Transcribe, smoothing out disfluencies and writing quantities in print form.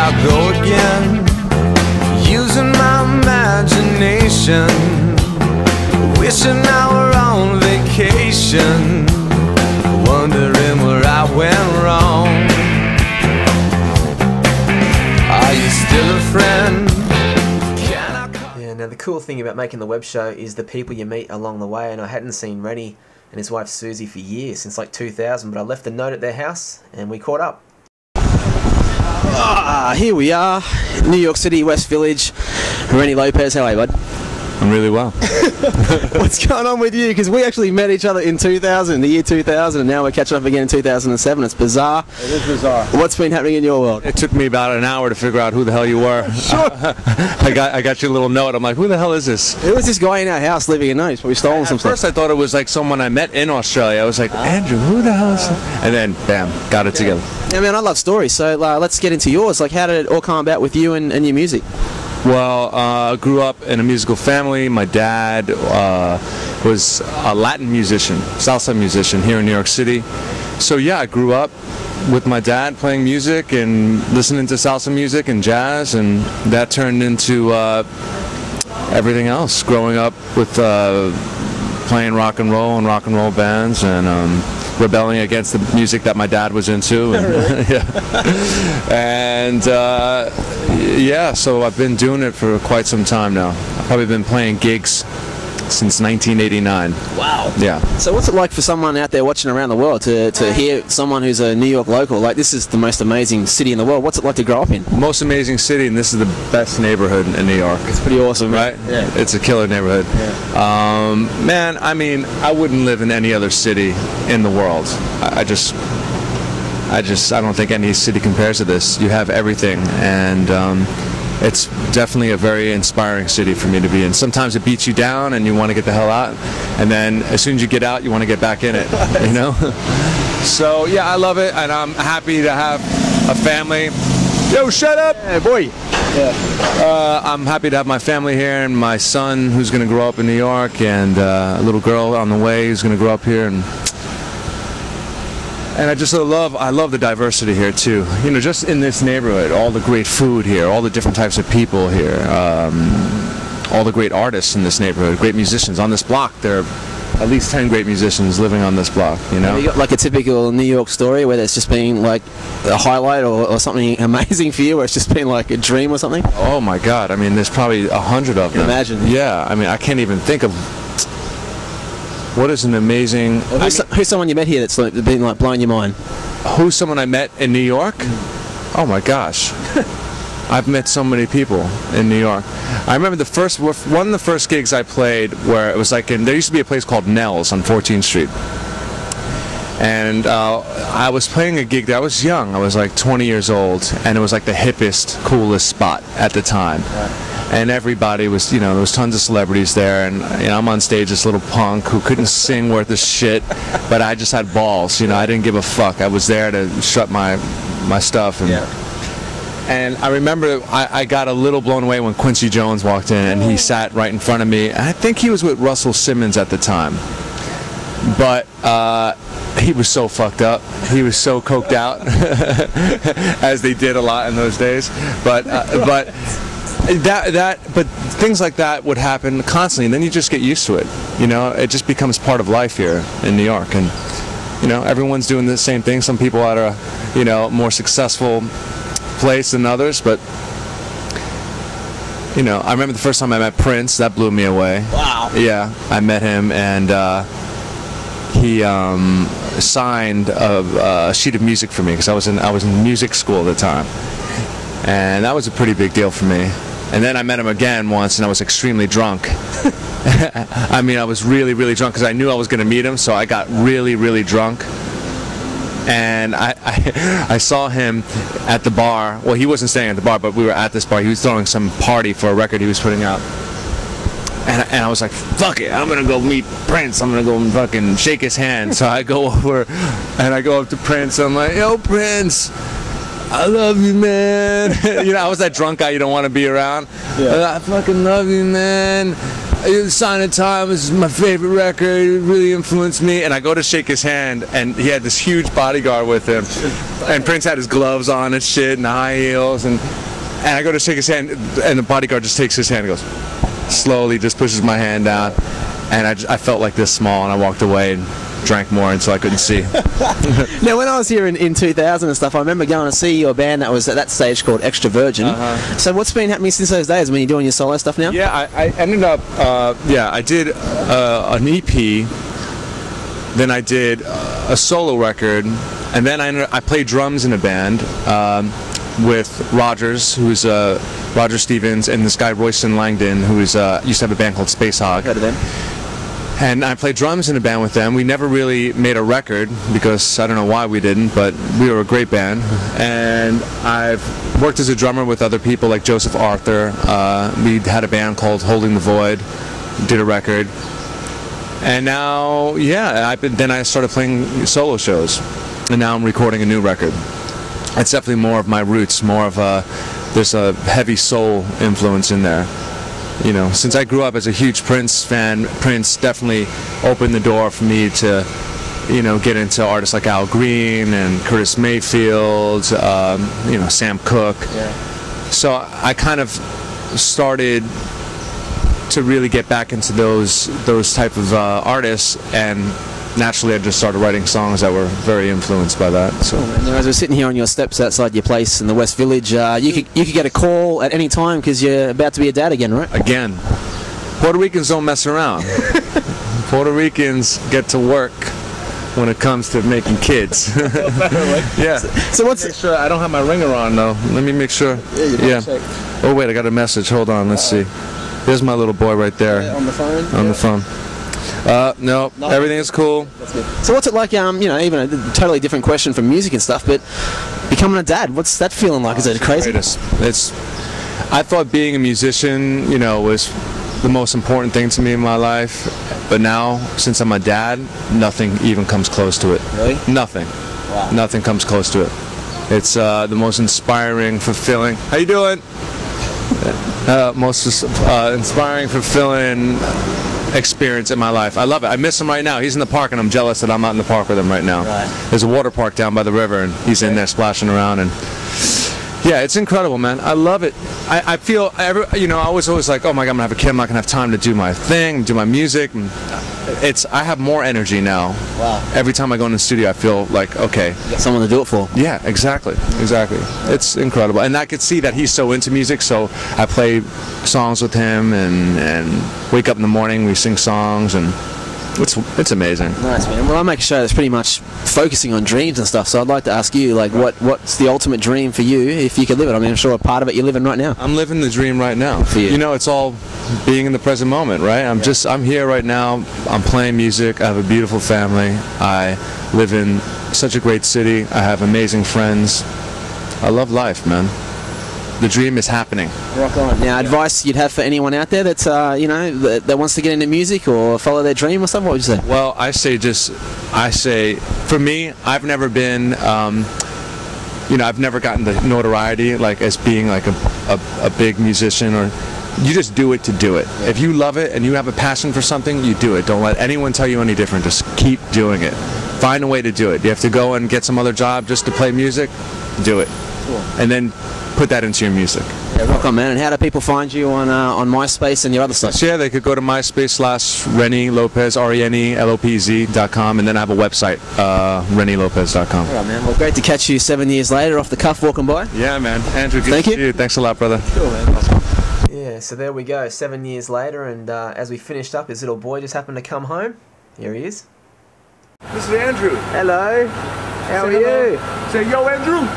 I go again, using my imagination, wishing I were on vacation, wondering where I went wrong. Are you still a friend? Yeah, now the cool thing about making the web show is the people you meet along the way, and I hadn't seen Rene and his wife Susie for years, since like 2000, but I left a note at their house and we caught up. Here we are, New York City, West Village. Rene Lopez, how are you, bud? I'm really well. What's going on with you? Because we actually met each other in 2000, the year 2000, and now we're catching up again in 2007. It's bizarre. It is bizarre. What's been happening in your world? It took me about an hour to figure out who the hell you were. Sure. I got your little note. I'm like, who the hell is this? It was this guy in our house living in Nice, but we stolen some At first I thought it was like someone I met in Australia. I was like, Andrew, who the hell is that? And then, bam, got it together. Yeah, man, I love stories, so let's get into yours. Like, how did it all come about with you and your music? Well, I grew up in a musical family. My dad was a Latin musician, salsa musician here in New York City. So yeah, I grew up with my dad playing music and listening to salsa music and jazz, and that turned into everything else. Growing up with playing rock and roll bands, and rebelling against the music that my dad was into. And, yeah. And yeah, so I've been doing it for quite some time now. I've probably been playing gigs since 1989. Wow. Yeah. So what's it like for someone out there watching around the world to hear someone who's a New York local, like, this is the most amazing city in the world? What's it like to grow up in? Most amazing city, and this is the best neighborhood in New York. It's pretty awesome, right? Yeah. It's a killer neighborhood. Yeah. Man, I mean, I wouldn't live in any other city in the world. I don't think any city compares to this. You have everything, and it's definitely a very inspiring city for me to be in. Sometimes it beats you down and you want to get the hell out, and then as soon as you get out, you want to get back in it, you know? So yeah, I love it, and I'm happy to have a family. Yo, shut up! Hey, boy! Yeah. I'm happy to have my family here, and my son who's going to grow up in New York, and a little girl on the way who's going to grow up here, and I just love the diversity here too. You know, just in this neighborhood, all the great food here, all the different types of people here, all the great artists in this neighborhood, great musicians. On this block, there are at least 10 great musicians living on this block, you know? Have you got like a typical New York story where there's just been like a highlight or something amazing for you, where it's just been like a dream or something? Oh my God, I mean, there's probably 100 of them. Imagine. Yeah, I mean, I can't even think of what is an amazing... Who's someone you met here that's been like blowing your mind? Who's someone I met in New York? Oh my gosh. I've met so many people in New York. I remember one of the first gigs I played, where it was like there used to be a place called Nell's on 14th Street. And I was playing a gig there. I was young. I was like 20 years old, and it was like the hippest, coolest spot at the time. Right. And everybody was, you know, there was tons of celebrities there, and you know, I'm on stage, this little punk who couldn't sing worth a shit, but I just had balls, you know, I didn't give a fuck. I was there to shut my stuff. And, and I remember I got a little blown away when Quincy Jones walked in, and he sat right in front of me. I think he was with Russell Simmons at the time, but he was so fucked up. He was so coked out, as they did a lot in those days. But things like that would happen constantly, and then you just get used to it. You know, it just becomes part of life here in New York, and you know, everyone's doing the same thing. Some people at a, you know, more successful place than others, but you know, I remember the first time I met Prince. That blew me away. Wow. Yeah, I met him, and he signed a sheet of music for me, because I was in music school at the time, and that was a pretty big deal for me. And then I met him again once, and I was extremely drunk. I mean, I was really, really drunk, because I knew I was going to meet him, so I got really, really drunk. And I saw him at the bar. Well, he wasn't staying at the bar, but we were at this bar. He was throwing some party for a record he was putting out. And I was like, fuck it, I'm going to go meet Prince. I'm going to go and fucking shake his hand. So I go over, and I go up to Prince. I'm like, yo, Prince, I love you, man. You know, I was that drunk guy you don't want to be around. Yeah. I fucking love you, man. Sign of Time is my favorite record. It really influenced me. And I go to shake his hand, and he had this huge bodyguard with him. And Prince had his gloves on and shit, and high heels. And I go to shake his hand, and the bodyguard just takes his hand and goes, slowly just pushes my hand down. And I felt like this small, and I walked away and drank more until I couldn't see. Now, when I was here in 2000 and stuff, I remember going to see your band that was at that stage called Extra Virgin. So what's been happening since those days? I mean, you're doing your solo stuff now? Yeah, I ended up, I did an EP, then I did a solo record, and then I played drums in a band with Rogers, who's Roger Stevens, and this guy Royston Langdon, who used to have a band called Space Hog. Heard of them. And I played drums in a band with them. We never really made a record because I don't know why we didn't, but we were a great band. And I've worked as a drummer with other people like Joseph Arthur. We had a band called Holding the Void, did a record. And now, then I started playing solo shows. And now I'm recording a new record. It's definitely more of my roots, more of there's a heavy soul influence in there. You know, since I grew up as a huge Prince fan, Prince definitely opened the door for me to, get into artists like Al Green and Curtis Mayfield, Sam Cooke. Yeah. So I kind of started to really get back into those type of artists, and naturally I just started writing songs that were very influenced by that. So now, as we're sitting here on your steps outside your place in the West Village, you could get a call at any time because you're about to be a dad again, right? Again, Puerto Ricans don't mess around. Puerto Ricans get to work when it comes to making kids. Yeah. So what's? Make sure I don't have my ringer on though. Let me make sure. Yeah. Oh wait, I got a message. Hold on. Let's see. There's my little boy right there. On the phone. On the phone. No, everything is cool. That's good. So what's it like, even a totally different question from music and stuff, but becoming a dad, what's that feeling like? Is it crazy? I thought being a musician, was the most important thing to me in my life, but now, since I'm a dad, nothing even comes close to it. Really? Nothing. Wow. Nothing comes close to it. It's the most inspiring, fulfilling. How you doing? Most inspiring, fulfilling experience in my life. I love it. I miss him right now. He's in the park, and I'm jealous that I'm not in the park with him right now. Right. There's a water park down by the river, and he's in there splashing around. And yeah, it's incredible, man. I love it. I feel I was always like, oh my God, I'm gonna have a kid. I'm not gonna have time to do my thing, do my music. And I have more energy now. Wow. Every time I go in the studio, I feel like, okay, You got someone to do it for. yeah, exactly. It's incredible, and I could see that he's so into music. So I play songs with him, and wake up in the morning, we sing songs, and it's amazing. Nice, man. Well, I make a show that's pretty much focusing on dreams and stuff. So I'd like to ask you, what's the ultimate dream for you if you could live it? I mean, I'm sure a part of it you're living right now. I'm living the dream right now. For you. It's all being in the present moment, right? I'm here right now. I'm playing music. I have a beautiful family. I live in such a great city. I have amazing friends. I love life, man. The dream is happening. Rock on. Now, advice you'd have for anyone out there that's, that wants to get into music or follow their dream or something, what would you say? Well, I say, for me, I've never been, I've never gotten the notoriety, as being a big musician, or you just do it to do it. If you love it and you have a passion for something, you do it. Don't let anyone tell you any different. Just keep doing it. Find a way to do it. You have to go and get some other job just to play music, do it. Cool. And then put that into your music. Yeah, rock on, man. And how do people find you on MySpace and your other stuff? So yeah, they could go to MySpace/Rene Lopez, RENELOPEZ.com, and then I have a website, ReneLopez.com. All right, man. Well, great to catch you 7 years later off the cuff walking by. Yeah, man. Andrew, good Thank to you. see you. Thanks a lot, brother. Cool, man. Yeah, so there we go, 7 years later, and as we finished up, his little boy just happened to come home. Here he is. This is Andrew. Hello. How are Say hello. you? Say, yo, Andrew.